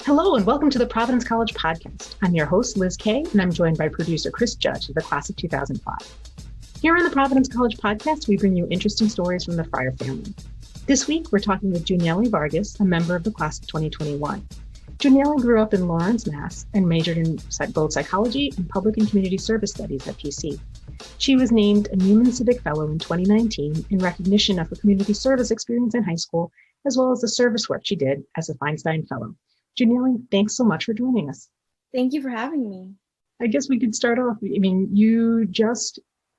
Hello and welcome to the Providence College Podcast. I'm your host, Liz Kay, and I'm joined by producer Chris Judge of the class of 2005. Here on the Providence College Podcast, we bring you interesting stories from the Friar family. This week, we're talking with Junielly Vargas, a member of the class of 2021. Junielly grew up in Lawrence, Mass, and majored in both psychology and public and community service studies at PC. She was named a Newman Civic Fellow in 2019 in recognition of her community service experience in high school, as well as the service work she did as a Feinstein Fellow. Junielly, thanks so much for joining us. Thank you for having me. I guess we could start off. You just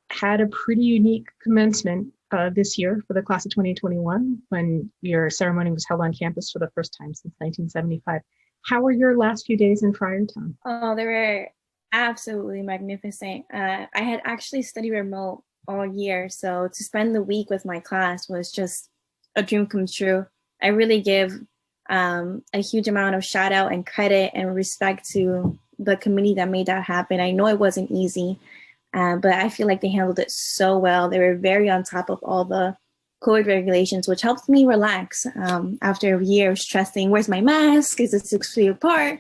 had a pretty unique commencement this year for the class of 2021 when your ceremony was held on campus for the first time since 1975. How were your last few days in Friartown? Oh, they were absolutely magnificent. I had actually studied remote all year, so to spend the week with my class was just a dream come true. I really give a huge amount of shout out and credit and respect to the committee that made that happen. I know it wasn't easy, but I feel like they handled it so well. They were very on top of all the COVID regulations, which helped me relax after a year of stressing, where's my mask? Is it 6 feet apart?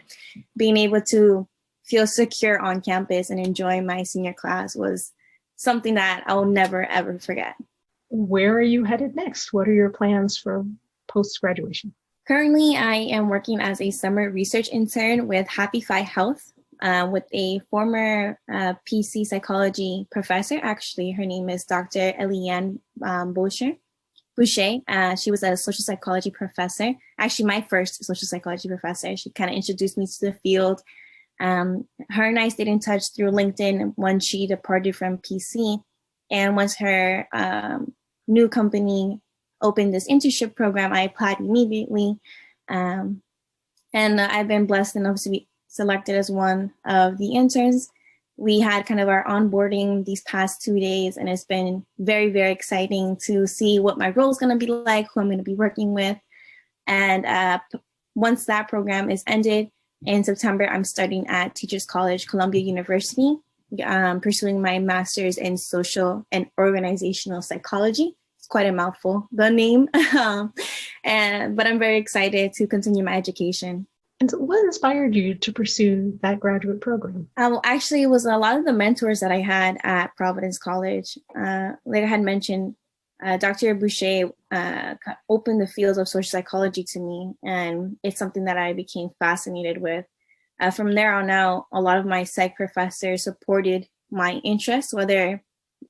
Being able to feel secure on campus and enjoy my senior class was something that I'll never, ever forget. Where are you headed next? What are your plans for post-graduation? Currently, I am working as a summer research intern with Happy Fi Health with a former PC psychology professor. Actually, her name is Dr. Eliane Boucher. She was a social psychology professor. Actually, my first social psychology professor. She kind of introduced me to the field. Her and I stayed in touch through LinkedIn when she departed from PC. And once her new company opened this internship program, I applied immediately. And I've been blessed enough to be selected as one of the interns. We had kind of our onboarding these past 2 days, and it's been very, very exciting to see what my role is going to be like, who I'm going to be working with. And once that program is ended in September, I'm studying at Teachers College, Columbia University, pursuing my master's in social and organizational psychology. It's quite a mouthful, the name, but I'm very excited to continue my education. And so what inspired you to pursue that graduate program? Well, actually, it was a lot of the mentors that I had at Providence College. Like I had mentioned, Dr. Boucher opened the fields of social psychology to me, and it's something that I became fascinated with. From there on out, a lot of my psych professors supported my interests, whether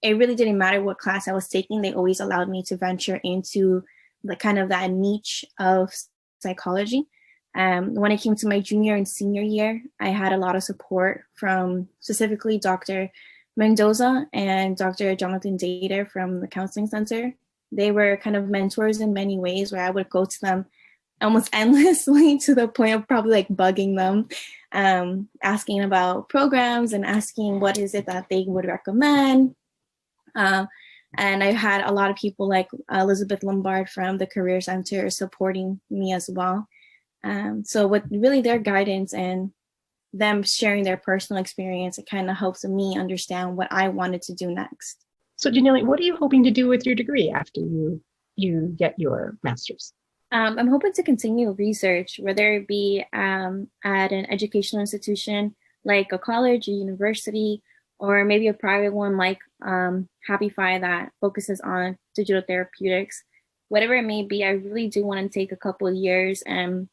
it really didn't matter what class I was taking. They always allowed me to venture into the kind of that niche of psychology. When it came to my junior and senior year, I had a lot of support from specifically Dr. Mendoza and Dr. Jonathan Dater from the Counseling Center. They were kind of mentors in many ways where I would go to them almost endlessly to the point of probably like bugging them, asking about programs and asking what is it that they would recommend. And I had a lot of people like Elizabeth Lombard from the Career Center supporting me as well. So with really their guidance and them sharing their personal experience, it kind of helps me understand what I wanted to do next. So Junielly, what are you hoping to do with your degree after you get your master's? I'm hoping to continue research, whether it be at an educational institution like a college, a university, or maybe a private one like Happy Fi that focuses on digital therapeutics. Whatever it may be, I really do want to take a couple of years and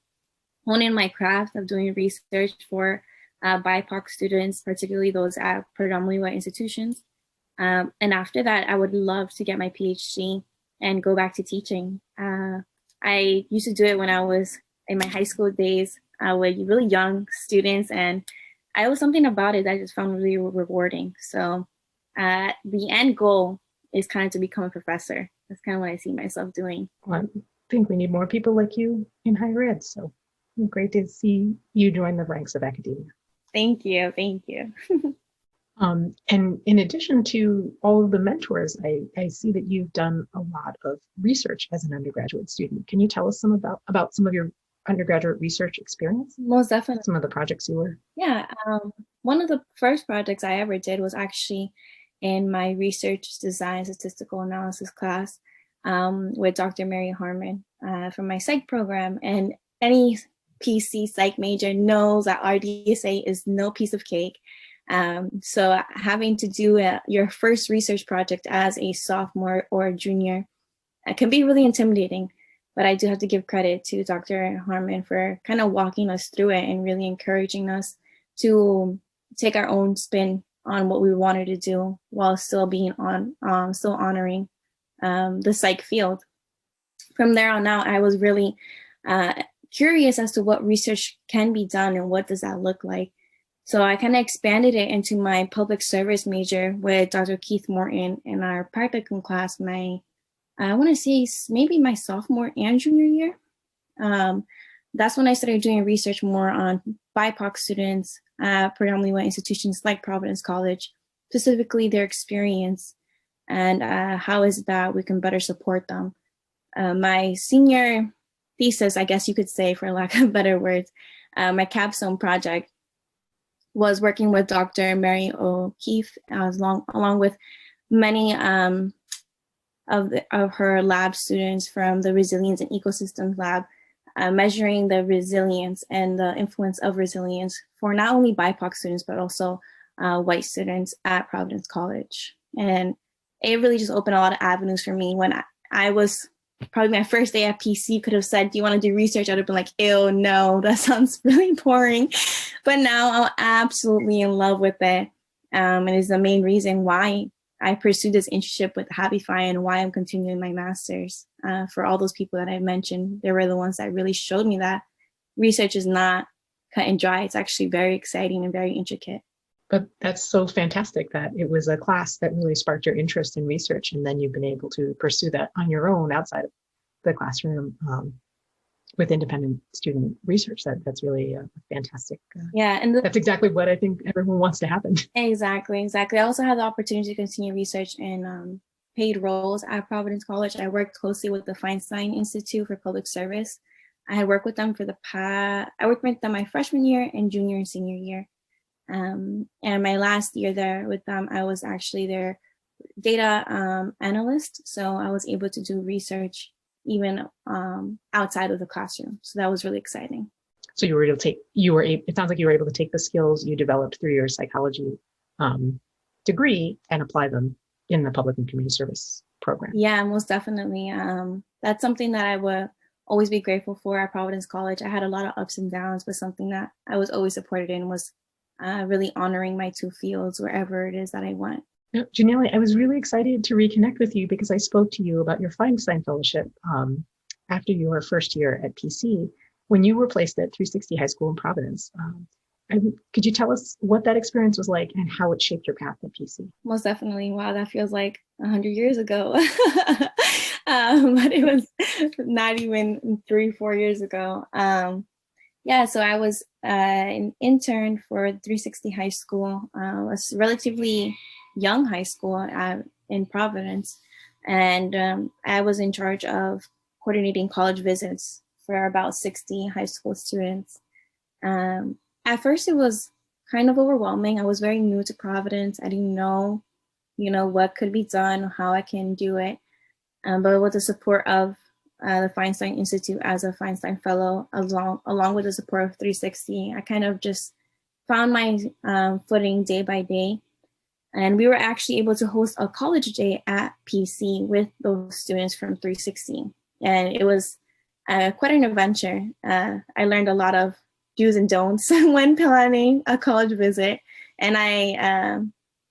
hone in my craft of doing research for BIPOC students, particularly those at predominantly white institutions. And after that, I would love to get my PhD and go back to teaching. I used to do it when I was in my high school days with really young students, and I was something about it that I just found really rewarding. So the end goal is kind of to become a professor. That's kind of what I see myself doing. Well, I think we need more people like you in higher ed. So great to see you join the ranks of academia. Thank you. Thank you. And in addition to all of the mentors, I see that you've done a lot of research as an undergraduate student. Can you tell us some about some of your undergraduate research experience? Most definitely. Some of the projects you were. Yeah. One of the first projects I ever did was actually in my research design statistical analysis class with Dr. Mary Harmon from my psych program. And any PC psych major knows that RDSA is no piece of cake. So having to do your first research project as a sophomore or a junior can be really intimidating. But I do have to give credit to Dr. Harmon for kind of walking us through it and really encouraging us to take our own spin on what we wanted to do while still being still honoring the psych field. From there on out, I was really curious as to what research can be done and what does that look like. So I kind of expanded it into my public service major with Dr. Keith Morton in our practicum class, I want to say maybe my sophomore and junior year. That's when I started doing research more on BIPOC students, predominantly with institutions like Providence College, specifically their experience and how is it that we can better support them. My senior thesis, I guess you could say, for lack of better words, my capstone project was working with Dr. Mary O'Keefe, along with many of her lab students from the Resilience and Ecosystems Lab, measuring the resilience and the influence of resilience for not only BIPOC students, but also white students at Providence College. And it really just opened a lot of avenues for me. When I was probably my first day at PC, could have said, do you want to do research? I'd have been like, ew, no, that sounds really boring. But now I'm absolutely in love with it. And it's the main reason why I pursued this internship with Happify and why I'm continuing my master's. For all those people that I mentioned, they were the ones that really showed me that research is not cut and dry. It's actually very exciting and very intricate. But that's so fantastic that it was a class that really sparked your interest in research, and then you've been able to pursue that on your own outside of the classroom with independent student research. That's really fantastic. Yeah, and that's exactly what I think everyone wants to happen. Exactly. I also had the opportunity to continue research in paid roles at Providence College. I worked closely with the Feinstein Institute for Public Service. I had worked with them I worked with them my freshman year and junior and senior year. And my last year there with them, I was actually their data analyst. So I was able to do research even outside of the classroom. So that was really exciting. So it sounds like you were able to take the skills you developed through your psychology degree and apply them in the public and community service program. Yeah, most definitely. That's something that I would always be grateful for at Providence College. I had a lot of ups and downs, but something that I was always supported in was really honoring my two fields wherever it is that I went. Junielly, I was really excited to reconnect with you because I spoke to you about your Feinstein Fellowship after your first year at PC when you were placed at 360 High School in Providence. Could you tell us what that experience was like and how it shaped your path at PC? Most definitely. Wow, that feels like 100 years ago. But it was not even 3-4 years ago. So I was an intern for 360 High School, a relatively young high school in Providence. And I was in charge of coordinating college visits for about 60 high school students. At first, it was kind of overwhelming. I was very new to Providence. I didn't know, what could be done, how I can do it. But with the support of the Feinstein Institute as a Feinstein Fellow, along with the support of 360, I kind of just found my footing day by day. And we were actually able to host a college day at PC with those students from 360. And it was quite an adventure. I learned a lot of do's and don'ts when planning a college visit. And I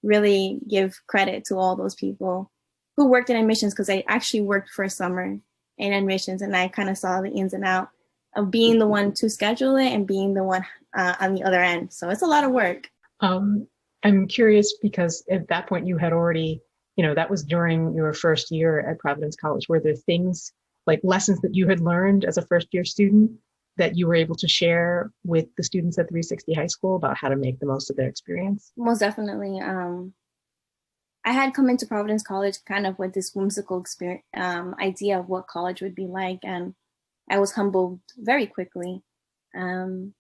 really give credit to all those people who worked in admissions, because I actually worked for a summer in admissions, and I kind of saw the ins and outs of being the one to schedule it and being the one on the other end. So it's a lot of work. I'm curious because at that point you had already, that was during your first year at Providence College. Were there things like lessons that you had learned as a first year student that you were able to share with the students at 360 High School about how to make the most of their experience? Most definitely. I had come into Providence College kind of with this whimsical idea of what college would be like, and I was humbled very quickly. And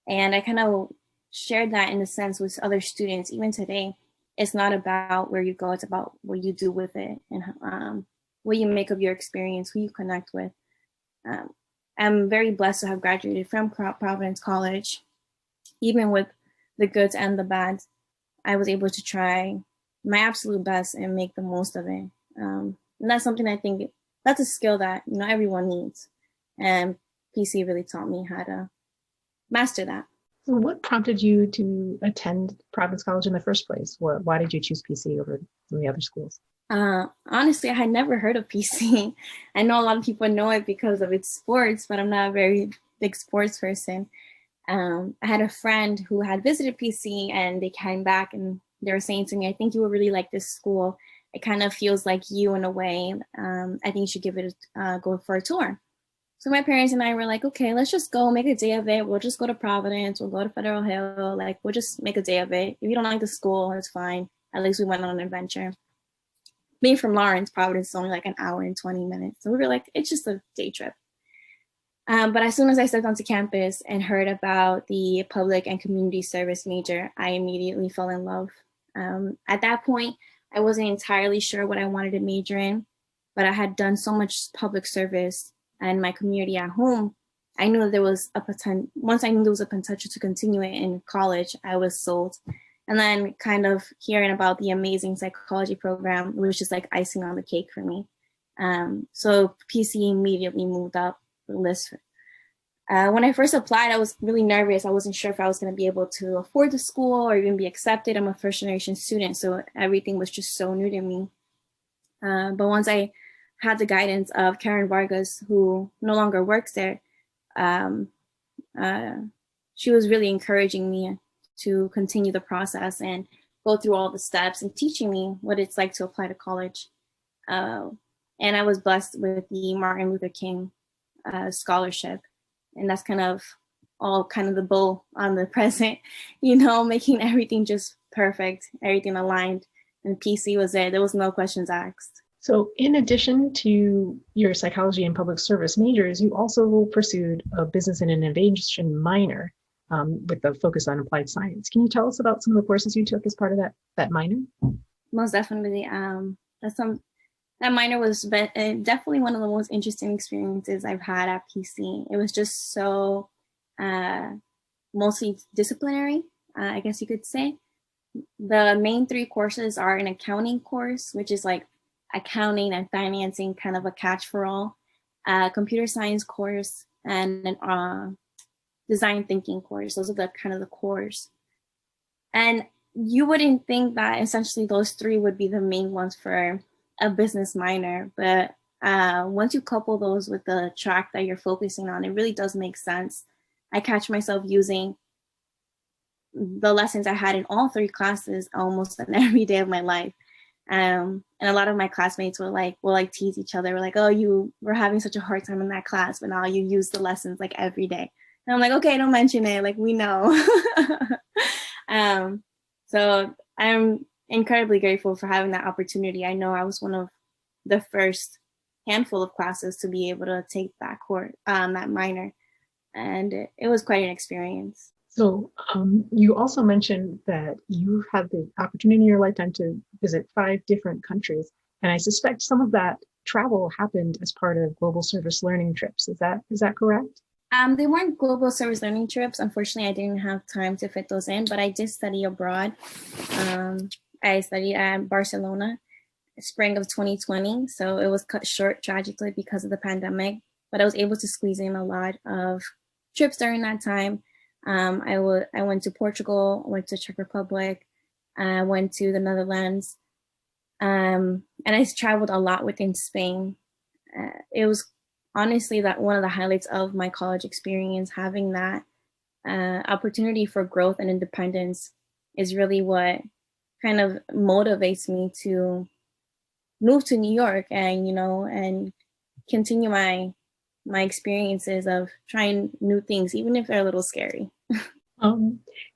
I kind of shared that in a sense with other students. Even today, it's not about where you go, it's about what you do with it and what you make of your experience, who you connect with. I'm very blessed to have graduated from Providence College. Even with the goods and the bads, I was able to try my absolute best and make the most of it. And that's something I think that's a skill that, you know, everyone needs. And PC really taught me how to master that. So what prompted you to attend Providence College in the first place? Why did you choose PC over some of the other schools? Honestly, I had never heard of PC. I know a lot of people know it because of its sports, but I'm not a very big sports person. I had a friend who had visited PC and they came back and they were saying to me, I think you would really like this school. It kind of feels like you in a way. I think you should give it go for a tour. So my parents and I were like, okay, let's just go make a day of it. We'll just go to Providence. We'll go to Federal Hill. Like, we'll just make a day of it. If you don't like the school, that's fine. At least we went on an adventure. Being from Lawrence, Providence is only like an hour and 20 minutes. So we were like, it's just a day trip. But as soon as I stepped onto campus and heard about the public and community service major, I immediately fell in love. At that point, I wasn't entirely sure what I wanted to major in, but I had done so much public service and my community at home. I knew there was a potential. Once I knew there was a potential to continue it in college, I was sold. And then kind of hearing about the amazing psychology program, which was just like icing on the cake for me. So PC immediately moved up the list. When I first applied, I was really nervous. I wasn't sure if I was going to be able to afford the school or even be accepted. I'm a first generation student, so everything was just so new to me. But once I had the guidance of Karen Vargas, who no longer works there, she was really encouraging me to continue the process and go through all the steps and teaching me what it's like to apply to college. And I was blessed with the Martin Luther King scholarship. And that's kind of all kind of the bow on the present, you know, making everything just perfect, everything aligned. And PC was there. There was no questions asked. So in addition to your psychology and public service majors, you also pursued a business and innovation minor with a focus on applied science. Can you tell us about some of the courses you took as part of that minor? Most definitely. That minor was definitely one of the most interesting experiences I've had at PC. It was just so mostly disciplinary, I guess you could say. The main three courses are an accounting course, which is like accounting and financing, kind of a catch for all, computer science course, and an design thinking course. Those are the kind of the cores. And you wouldn't think that essentially those three would be the main ones for a business minor, but once you couple those with the track that you're focusing on, it really does make sense. I catch myself using the lessons I had in all three classes almost on every day of my life. And a lot of my classmates will tease each other. We're like, oh, you were having such a hard time in that class, but now you use the lessons like every day. And I'm like, okay, don't mention it. Like, we know. So I'm incredibly grateful for having that opportunity. I know I was one of the first handful of classes to be able to take that course, that minor. And it was quite an experience. So you also mentioned that you had the opportunity in your lifetime to visit 5 different countries. And I suspect some of that travel happened as part of global service learning trips. Is that correct? They weren't global service learning trips. Unfortunately, I didn't have time to fit those in, but I did study abroad. I studied at Barcelona, spring of 2020. So it was cut short tragically because of the pandemic, but I was able to squeeze in a lot of trips during that time. I went to Portugal, went to Czech Republic, I went to the Netherlands, and I traveled a lot within Spain. It was honestly that one of the highlights of my college experience. Having that opportunity for growth and independence is really what kind of motivates me to move to New York and continue my experiences of trying new things, even if they're a little scary.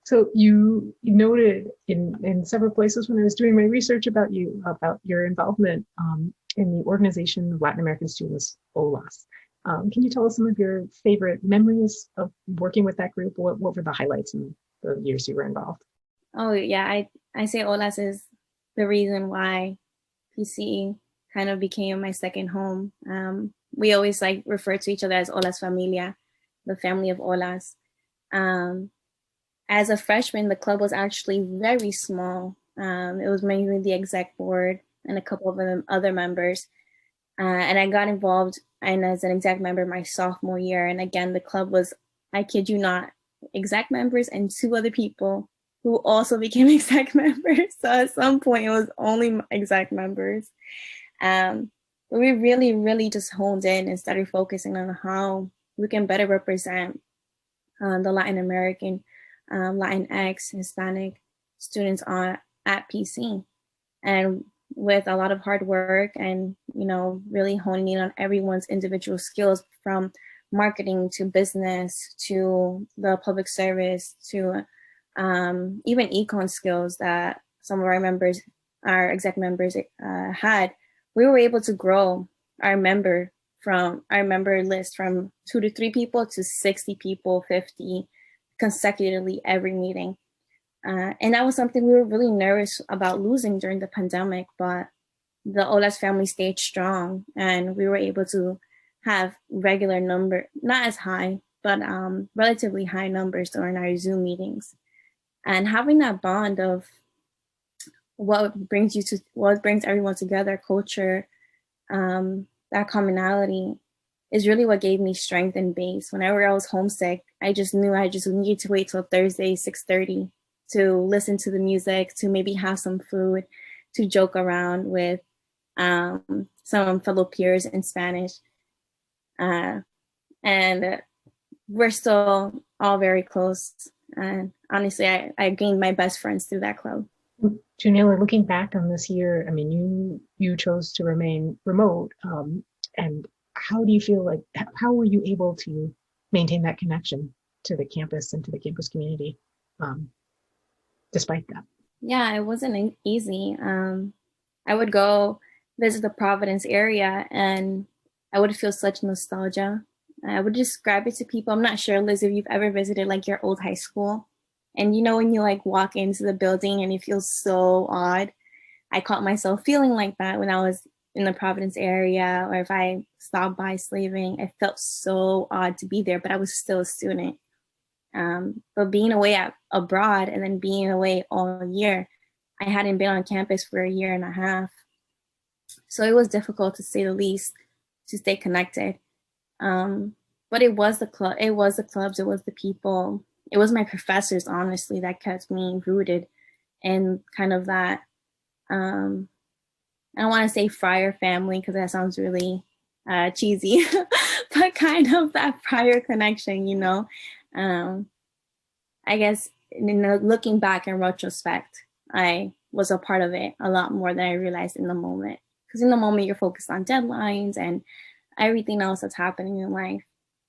So you noted in several places when I was doing my research about your involvement in the Organization of Latin American Students, OLAS. Can you tell us some of your favorite memories of working with that group? What were the highlights in the years you were involved? Oh yeah, I say OLAS is the reason why PC kind of became my second home. We always like refer to each other as OLAS familia, the family of OLAS. As a freshman, the club was actually very small. It was mainly the exec board and a couple of other members. And I got involved and as an exec member my sophomore year. And again, the club was, I kid you not, exec members and 2 other people who also became exec members. So at some point it was only exec members. But we really, really just honed in and started focusing on how we can better represent the Latin American, Latinx, Hispanic students at PC. And with a lot of hard work and, really honing in on everyone's individual skills, from marketing to business to the public service to even econ skills that some of our exec members had, we were able to grow our member list from 2 to 3 people to 60 people, 50 consecutively every meeting. And that was something we were really nervous about losing during the pandemic, but the OLAS family stayed strong and we were able to have regular number, not as high, but relatively high numbers during our Zoom meetings. And having that bond of what brings everyone together, culture, that commonality is really what gave me strength and base. Whenever I was homesick, I just knew I just needed to wait till Thursday, 6:30 to listen to the music, to maybe have some food, to joke around with some fellow peers in Spanish. And we're still all very close. And honestly, I gained my best friends through that club. Junielly, looking back on this year, I mean, you chose to remain remote. And how do you feel like, how were you able to maintain that connection to the campus and to the campus community despite that? Yeah, it wasn't easy. I would go visit the Providence area and I would feel such nostalgia. I would describe it to people. I'm not sure, Liz, if you've ever visited like your old high school. And when you like walk into the building and it feels so odd. I caught myself feeling like that when I was in the Providence area, or if I stopped by slaving, it felt so odd to be there, but I was still a student. But being away abroad and then being away all year, I hadn't been on campus for a year and a half. So it was difficult, to say the least, to stay connected. But it was the clubs, it was the people, it was my professors, honestly, that kept me rooted in kind of that, I don't want to say Friar family because that sounds really cheesy, but kind of that Friar connection, I guess looking back in retrospect, I was a part of it a lot more than I realized in the moment. Because in the moment, you're focused on deadlines and everything else that's happening in life.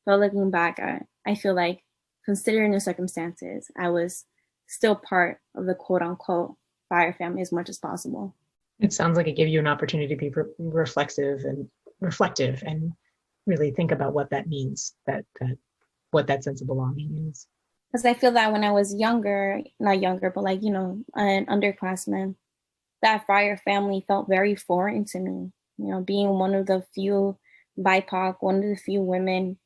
But looking back, I feel like, considering the circumstances, I was still part of the quote unquote Friar family as much as possible. It sounds like it gave you an opportunity to be reflective and really think about what that means, what that sense of belonging means. Because I feel that when I was younger, not younger, but like, an underclassman, that Friar family felt very foreign to me. Being one of the few BIPOC, one of the few women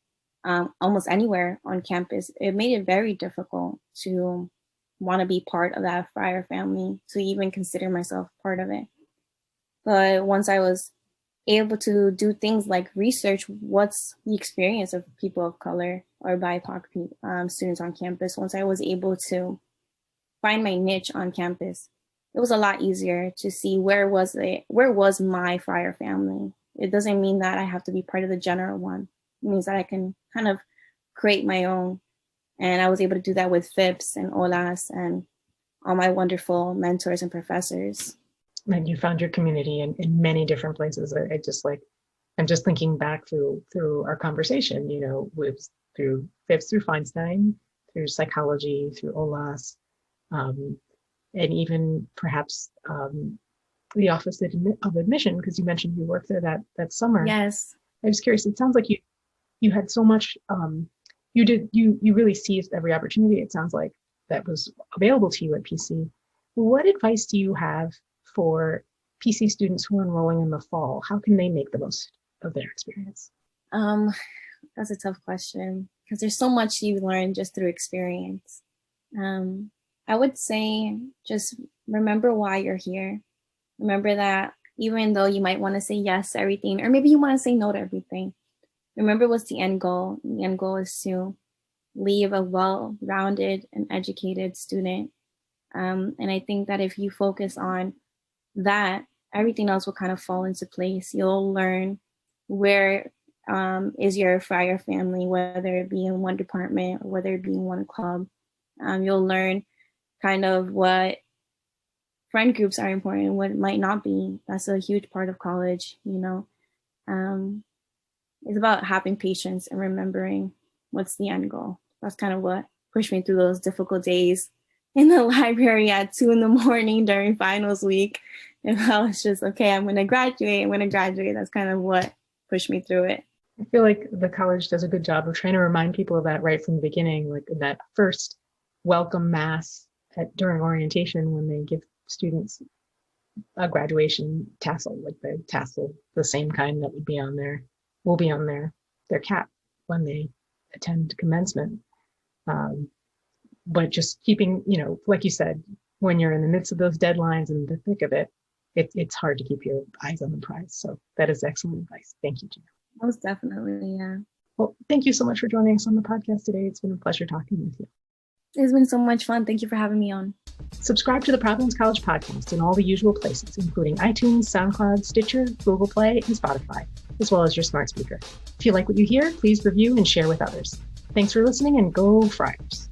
almost anywhere on campus, it made it very difficult to want to be part of that Friar family, to even consider myself part of it. But once I was able to do things like research what's the experience of people of color or BIPOC students on campus, once I was able to find my niche on campus, it was a lot easier to see where was my Friar family. It doesn't mean that I have to be part of the general one. It means that I can kind of create my own. And I was able to do that with FIPS and OLAS and all my wonderful mentors and professors. And you found your community in many different places. I'm just thinking back through our conversation, through FIPS, through Feinstein, through psychology, through OLAS, and even perhaps the Office of Admission, because you mentioned you worked there that summer. Yes. I was curious. It sounds like you had so much. You really seized every opportunity. It sounds like that was available to you at PC. What advice do you have for PC students who are enrolling in the fall, how can they make the most of their experience? That's a tough question because there's so much you learn just through experience. I would say just remember why you're here. Remember that even though you might want to say yes to everything, or maybe you want to say no to everything, remember what's the end goal. The end goal is to leave a well-rounded and educated student. And I think that if you focus on that, everything else will kind of fall into place. You'll learn where is your Friar family, whether it be in one department or whether it be in one club. You'll learn kind of what friend groups are important and what might not be. That's a huge part of college, you know. It's about having patience and remembering what's the end goal. That's kind of what pushed me through those difficult days in the library at 2 a.m. during finals week. And I was just, okay, I'm going to graduate. That's kind of what pushed me through it. I feel like the college does a good job of trying to remind people of that right from the beginning, like that first welcome mass during orientation when they give students a graduation tassel, like the tassel, the same kind that will be on their cap when they attend commencement. But just keeping, like you said, when you're in the midst of those deadlines and the thick of it, it's hard to keep your eyes on the prize. So that is excellent advice. Thank you, Gina. Most definitely, yeah. Well, thank you so much for joining us on the podcast today. It's been a pleasure talking with you. It's been so much fun. Thank you for having me on. Subscribe to the Providence College podcast in all the usual places, including iTunes, SoundCloud, Stitcher, Google Play, and Spotify, as well as your smart speaker. If you like what you hear, please review and share with others. Thanks for listening, and go Friars.